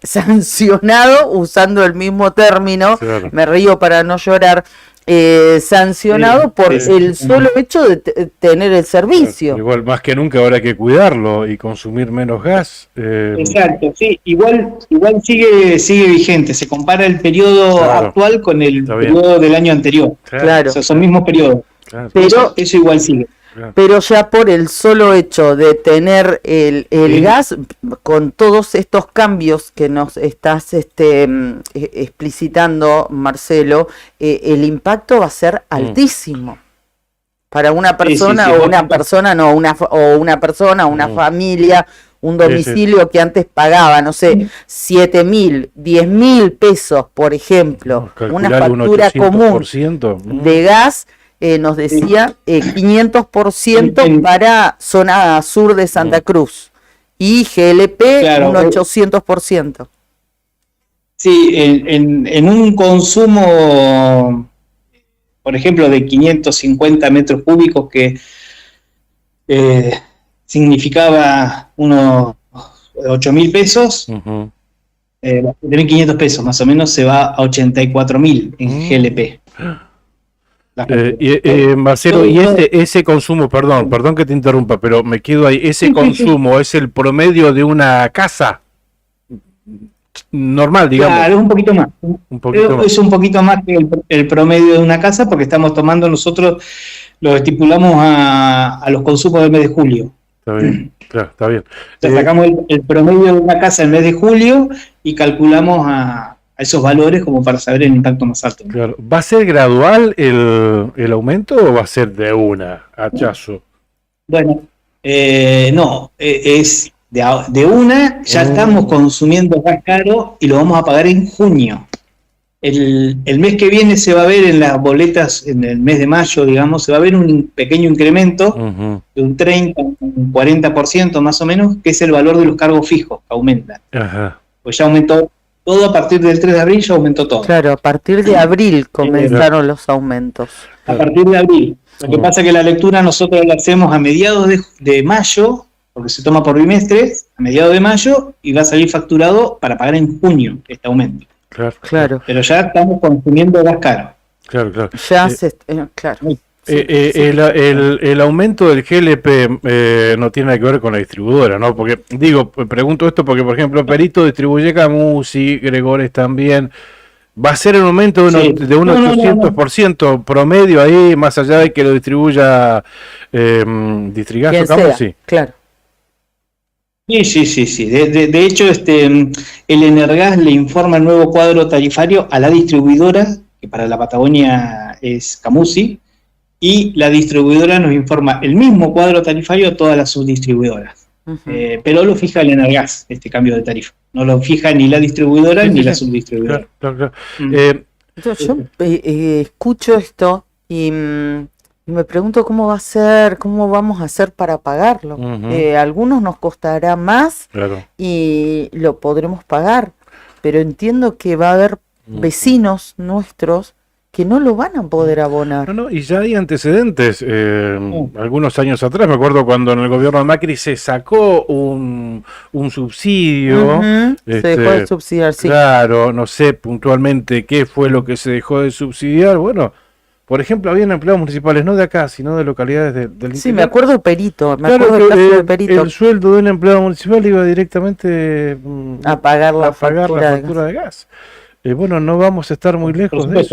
S4: sancionado, usando el mismo término,
S3: Claro.
S4: me río para no llorar, sancionado
S7: Sí,
S4: por
S7: sí.
S4: el solo hecho de tener el servicio.
S3: Igual, más que nunca ahora hay que cuidarlo y consumir menos gas.
S7: Exacto, sí, igual sigue vigente, se compara el periodo
S3: Claro,
S7: actual con el
S3: está bien.
S7: periodo del año anterior.
S4: Claro.
S7: O sea, son mismos periodos.
S3: Claro.
S4: Pero,
S7: Eso igual sigue.
S4: pero ya por el solo hecho de tener el
S7: Sí.
S4: gas, con todos estos cambios que nos estás explicitando, Marcelo, el impacto va a ser altísimo. Para una persona
S7: sí, sí.
S4: o una persona, no, una persona, una familia, un domicilio que antes pagaba, no sé, 7.000, 10.000 pesos, por ejemplo, una
S3: Calcular un
S4: factura común
S3: 800%.
S4: de gas, nos decía 500% para zona sur de Santa Cruz y GLP
S7: Claro,
S4: un 800%.
S7: Sí, en un consumo, por ejemplo, de 550 metros cúbicos, que significaba unos 8.000 pesos, 7.500 pesos más o menos, se va a 84.000 en GLP.
S3: Marcelo, y ese consumo, perdón que te interrumpa, pero me quedo ahí, ese consumo es el promedio de una casa normal, digamos.
S7: Claro, es un poquito más.
S3: Un poquito más.
S7: Es un poquito más que el promedio de una casa, porque estamos tomando nosotros, lo estipulamos a los consumos del mes de julio.
S3: Está bien, claro, está bien.
S7: O sea, sacamos el promedio de una casa el mes de julio y calculamos a esos valores como para saber el impacto más alto.
S3: Claro. ¿Va a ser gradual el aumento o va a ser de una, hachazo?
S7: Bueno, no, es de una, ya estamos consumiendo gas caro y lo vamos a pagar en junio. El mes que viene se va a ver en las boletas, en el mes de mayo, digamos, se va a ver un pequeño incremento de un 30, un 40% más o menos, que es el valor de los cargos fijos, que aumenta.
S3: Ajá.
S7: Pues ya aumentó todo a partir del 3 de abril, ya aumentó todo.
S4: Claro, a partir de abril comenzaron los aumentos.
S7: A partir de abril. Lo que pasa es que la lectura nosotros la hacemos a mediados de mayo, porque se toma por bimestres, a mediados de mayo, y va a salir facturado para pagar en junio este aumento.
S4: Claro.
S7: Pero ya estamos consumiendo gas caro.
S3: Claro.
S4: Ya claro.
S3: El aumento del GLP no tiene nada que ver con la distribuidora, ¿no? Porque, pregunto esto porque, por ejemplo, Perito distribuye Camusi, Gregores también. ¿Va a ser el aumento de un 800% promedio ahí, más allá de que lo distribuya Distrigas o Camusi?
S4: Claro.
S7: Sí. De hecho, el Energas le informa el nuevo cuadro tarifario a la distribuidora, que para la Patagonia es Camusi, y la distribuidora nos informa el mismo cuadro tarifario a todas las subdistribuidoras. Pero lo fija el Energas, este cambio de tarifa. No lo fija ni la distribuidora ni la subdistribuidora.
S3: Claro.
S4: Entonces, yo escucho esto y me pregunto cómo va a ser, cómo vamos a hacer para pagarlo. Algunos nos costará más y lo podremos pagar, pero entiendo que va a haber vecinos nuestros que no lo van a poder abonar.
S3: No, y ya hay antecedentes. Algunos años atrás, me acuerdo cuando en el gobierno de Macri se sacó un subsidio.
S4: Se dejó de subsidiar, sí.
S3: Claro, no sé puntualmente qué fue lo que se dejó de subsidiar. Bueno, por ejemplo, habían empleados municipales, no de acá, sino de localidades del interior.
S4: Sí, me acuerdo de Perito,
S3: Claro,
S4: del caso de Perito.
S3: El sueldo del empleado municipal iba directamente
S4: a pagar la
S3: factura de gas. Bueno, no vamos a estar muy lejos de eso.